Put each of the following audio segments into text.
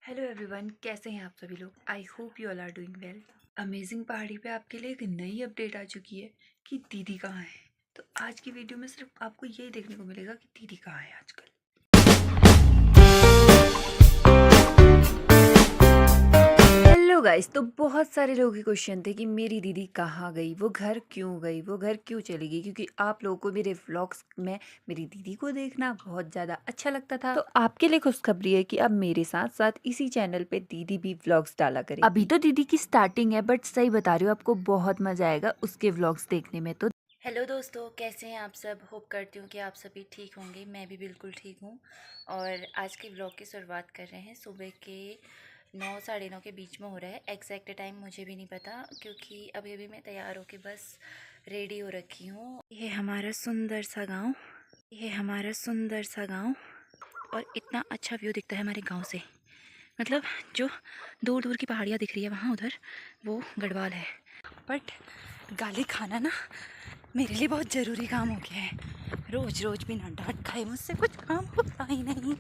Hello everyone, कैसे हैं आप सभी लोग। I hope you all are doing well. Amazing पहाड़ी पे आपके लिए एक नई अपडेट आ चुकी है कि दीदी कहाँ है। तो आज की वीडियो में सिर्फ आपको यही देखने को मिलेगा कि दीदी कहाँ है आजकल। हेलो गाइस, तो बहुत सारे लोगों के क्वेश्चन थे कि मेरी दीदी कहाँ गई, वो घर क्यों गई, वो घर क्यों चली गई, क्योंकि आप लोगों को मेरे व्लॉग्स में मेरी दीदी को देखना बहुत ज़्यादा अच्छा लगता था। तो आपके लिए खुशखबरी है कि अब मेरे साथ साथ इसी चैनल पे दीदी भी व्लॉग्स डाला करेगी। अभी तो दीदी की स्टार्टिंग है, बट सही बता रही हूँ, आपको बहुत मजा आएगा उसके व्लॉग्स देखने में। तो हेलो दोस्तों, कैसे हैं आप सब। होप करती हूँ कि आप सभी ठीक होंगे। मैं भी बिल्कुल ठीक हूँ। और आज के व्लॉग की शुरुआत कर रहे हैं सुबह के 9 साढ़े 9 के बीच में हो रहा है। एग्जैक्ट टाइम मुझे भी नहीं पता, क्योंकि अभी अभी मैं तैयार होके बस रेडी हो रखी हूँ। ये हमारा सुंदर सा गांव, ये हमारा सुंदर सा गांव। और इतना अच्छा व्यू दिखता है हमारे गांव से। मतलब जो दूर दूर की पहाड़ियाँ दिख रही है वहाँ उधर वो गढ़वाल है। बट गाली खाना ना मेरे लिए बहुत ज़रूरी काम हो गया है। रोज रोज बिना डांट खाए मुझसे कुछ काम होता ही नहीं।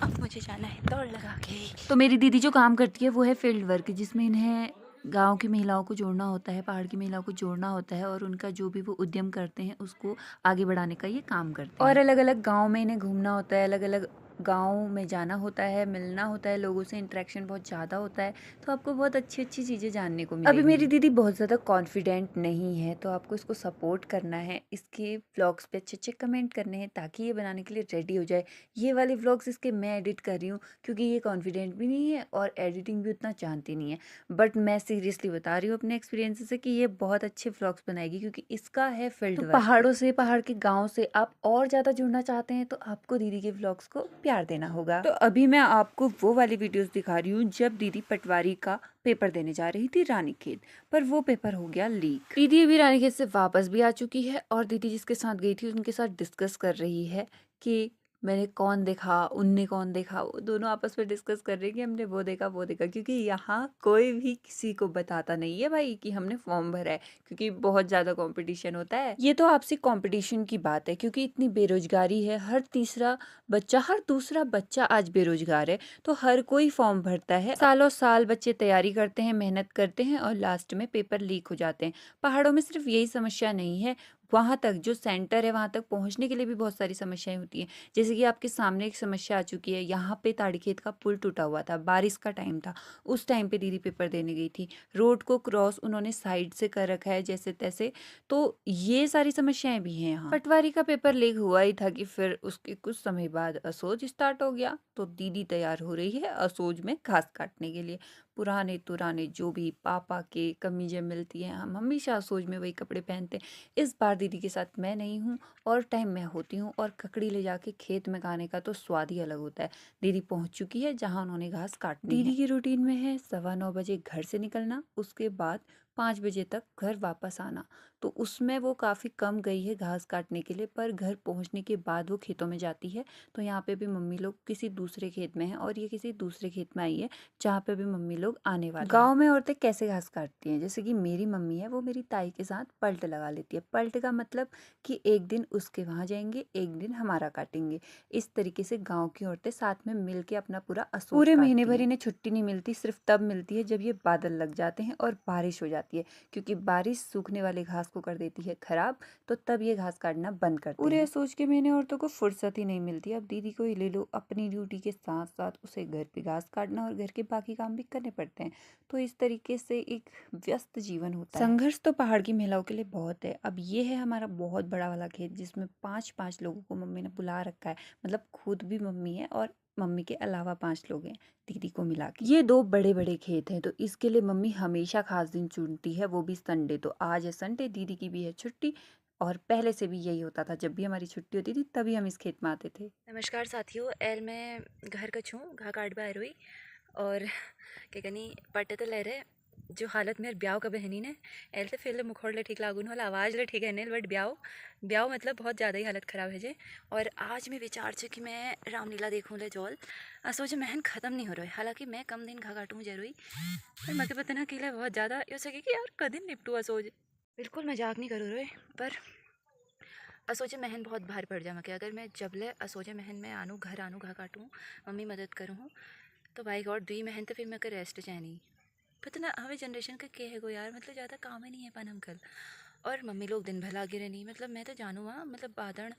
अब मुझे जाना है दौड़ लगा के। तो मेरी दीदी जो काम करती है वो है फील्ड वर्क, जिसमें इन्हें गांव की महिलाओं को जोड़ना होता है, पहाड़ की महिलाओं को जोड़ना होता है, और उनका जो भी वो उद्यम करते हैं उसको आगे बढ़ाने का ये काम करते हैं। और अलग अलग गाँव में इन्हें घूमना होता है, अलग अलग गाँव में जाना होता है, मिलना होता है, लोगों से इंटरेक्शन बहुत ज़्यादा होता है। तो आपको बहुत अच्छी अच्छी चीज़ें जानने को मिलेंगी। अभी मेरी दीदी बहुत ज़्यादा कॉन्फिडेंट नहीं है, तो आपको इसको सपोर्ट करना है, इसके व्लॉग्स पे अच्छे अच्छे कमेंट करने हैं ताकि ये बनाने के लिए रेडी हो जाए। ये वाले व्लॉग्स इसके मैं एडिट कर रही हूँ क्योंकि ये कॉन्फिडेंट भी नहीं है और एडिटिंग भी उतना जानती नहीं है। बट मैं सीरियसली बता रही हूँ अपने एक्सपीरियंस से कि ये बहुत अच्छे व्लॉग्स बनाएगी, क्योंकि इसका है फील्ड वर्क। पहाड़ों से, पहाड़ के गाँव से आप और ज़्यादा जुड़ना चाहते हैं तो आपको दीदी के व्लॉग्स को प्यार देना होगा। तो अभी मैं आपको वो वाली वीडियोस दिखा रही हूँ जब दीदी पटवारी का पेपर देने जा रही थी रानीखेत, पर वो पेपर हो गया लीक। दीदी अभी रानीखेत से वापस भी आ चुकी है और दीदी जिसके साथ गई थी उनके साथ डिस्कस कर रही है कि मैंने कौन देखा, उनने कौन देखा। वो दोनों आपस में डिस्कस कर रहे हैं कि हमने वो देखा वो देखा, क्योंकि यहाँ कोई भी किसी को बताता नहीं है भाई कि हमने फॉर्म भरा है, क्योंकि बहुत ज़्यादा कंपटीशन होता है। ये तो आपसी कंपटीशन की बात है, क्योंकि इतनी बेरोजगारी है, हर दूसरा बच्चा आज बेरोजगार है। तो हर कोई फॉर्म भरता है, सालों साल बच्चे तैयारी करते हैं, मेहनत करते हैं और लास्ट में पेपर लीक हो जाते हैं। पहाड़ों में सिर्फ यही समस्या नहीं है, वहाँ तक जो सेंटर है वहाँ तक पहुँचने के लिए भी बहुत सारी समस्याएं होती हैं। जैसे कि आपके सामने एक समस्या आ चुकी है, यहाँ पे ताड़ीखेत का पुल टूटा हुआ था, बारिश का टाइम था, उस टाइम पे दीदी पेपर देने गई थी। रोड को क्रॉस उन्होंने साइड से कर रखा है जैसे तैसे। तो ये सारी समस्याएं भी हैं यहाँ। पटवारी का पेपर लीक हुआ ही था कि फिर उसके कुछ समय बाद असोज स्टार्ट हो गया। तो दीदी तैयार हो रही है असोज में घास काटने के लिए। पुराने तुराने जो भी पापा के कमीजें मिलती हैं, हम हमेशा असोज में वही कपड़े पहनते हैं। इस बार दीदी के साथ मैं नहीं हूँ और टाइम मैं होती हूँ, और ककड़ी ले जाके खेत में खाने का तो स्वाद ही अलग होता है। दीदी पहुंच चुकी है जहाँ उन्होंने घास काटनी है। दीदी की रूटीन में है 9:15 बजे घर से निकलना, उसके बाद 5 बजे तक घर वापस आना। तो उसमें वो काफ़ी कम गई है घास काटने के लिए, पर घर पहुंचने के बाद वो खेतों में जाती है। तो यहाँ पे भी मम्मी लोग किसी दूसरे खेत में हैं और ये किसी दूसरे खेत में आई है जहाँ पे भी मम्मी लोग आने वाले हैं। गाँव में औरतें कैसे घास काटती हैं, जैसे कि मेरी मम्मी है वो मेरी ताई के साथ पलट लगा लेती है। पलट का मतलब कि एक दिन उसके वहाँ जाएंगे, एक दिन हमारा काटेंगे। इस तरीके से गांव की औरतें साथ में मिलके अपना पूरा असोज पूरे महीने भर इन्हें छुट्टी नहीं मिलती, सिर्फ तब मिलती है जब ये बादल लग जाते हैं और बारिश हो जाती है, क्योंकि बारिश सूखने वाले घास को कर देती है खराब। तो तब ये घास काटना बंद करते हैं। पूरे असोज के महीने औरतों को फुर्सत ही नहीं मिलती। अब दीदी को ही ले लो, अपनी ड्यूटी के साथ साथ उसे घर पे घास काटना और घर के बाकी काम भी करने पड़ते हैं। तो इस तरीके से एक व्यस्त जीवन होता है। संघर्ष तो पहाड़ की महिलाओं के लिए बहुत है। अब ये है हमारा बहुत बड़ा वाला खेत, जिसमें 5-5 लोगों को मम्मी ने बुला रखा है। मतलब खुद भी मम्मी है और मम्मी के अलावा 5 लोग हैं दीदी को मिला के। ये 2 बड़े बड़े खेत हैं, तो इसके लिए मम्मी हमेशा खास दिन चुनती है, वो भी संडे। तो आज है संडे, दीदी की भी है छुट्टी। और पहले से भी यही होता था, जब भी हमारी छुट्टी होती थी तभी हम इस खेत में आते थे। नमस्कार साथियों, एल मैं घर का छूँ घा काट बाहर हुई और क्या कहनी पट्टे तो ले रहे जो हालत मेरे ब्याह का बहनी ने एल तो फिर मुखोड़ ले ठीक लागून वाला आवाज़ ले ठीक है नेल, बट ब्याह ब्याह मतलब बहुत ज़्यादा ही हालत ख़राब है जे। और आज मैं विचार छे कि मैं रामलीला देखूँ ले जोल सोचे महन ख़त्म नहीं हो रहा है। हालांकि मैं कम दिन घा काटूँ जरूरी, पर मत पता ना कि बहुत ज़्यादा ये सके कि यार कदिन निपटू असोज। बिल्कुल मजाक नहीं करूँ रहे, पर असोचे महन बहुत भार पड़ जा मके। अगर मैं जबले असोचे महन में आनू घर आनू घा काटूँ मम्मी मदद करूँ तो भाई गॉड 2 महीने तो फिर मेरे को रेस्ट चाहिए। पता ना हमें जनरेशन का क्या है गो यार, मतलब ज़्यादा काम ही नहीं है पान अंकल। और मम्मी लोग दिन भर लागे रहनी, मतलब मैं तो जानू हाँ, मतलब बादन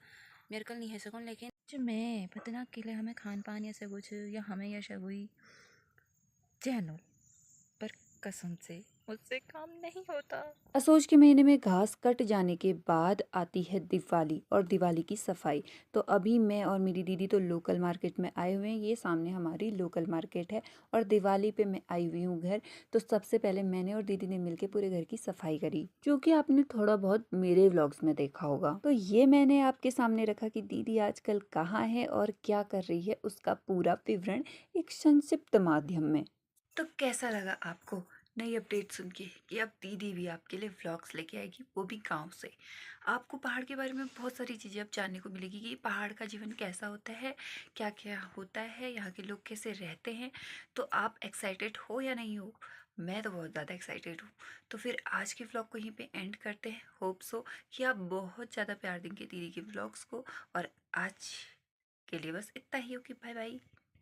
मेरे कल नहीं है सकून, लेकिन जो मैं पता ना अकेले हमें खान पान या सब कुछ या हमें या सब हुई जैनो, पर कसम से मुझसे काम नहीं होता। असोज के महीने में घास कट जाने के बाद आती है दिवाली और दिवाली की सफाई। तो अभी मैं और मेरी दीदी तो लोकल मार्केट में आए हुए हैं, ये सामने हमारी लोकल मार्केट है और दिवाली पे मैं आई हुई हूँ घर। तो सबसे पहले मैंने और दीदी ने मिलकर पूरे घर की सफाई करी, जो कि आपने थोड़ा बहुत मेरे व्लॉग्स में देखा होगा। तो ये मैंने आपके सामने रखा कि दीदी आजकल कहाँ है और क्या कर रही है, उसका पूरा विवरण एक संक्षिप्त माध्यम में। तो कैसा लगा आपको नई अपडेट सुन के कि अब दीदी भी आपके लिए व्लॉग्स लेके आएगी, वो भी गांव से। आपको पहाड़ के बारे में बहुत सारी चीज़ें अब जानने को मिलेगी कि पहाड़ का जीवन कैसा होता है, क्या क्या होता है, यहाँ के लोग कैसे रहते हैं। तो आप एक्साइटेड हो या नहीं हो? मैं तो बहुत ज़्यादा एक्साइटेड हूँ। तो फिर आज के व्लॉग को यहीं पे एंड करते हैं। होप सो कि आप बहुत ज़्यादा प्यार देंगे दीदी के व्लॉग्स को। और आज के लिए बस इतना ही हो कि बाय बाय।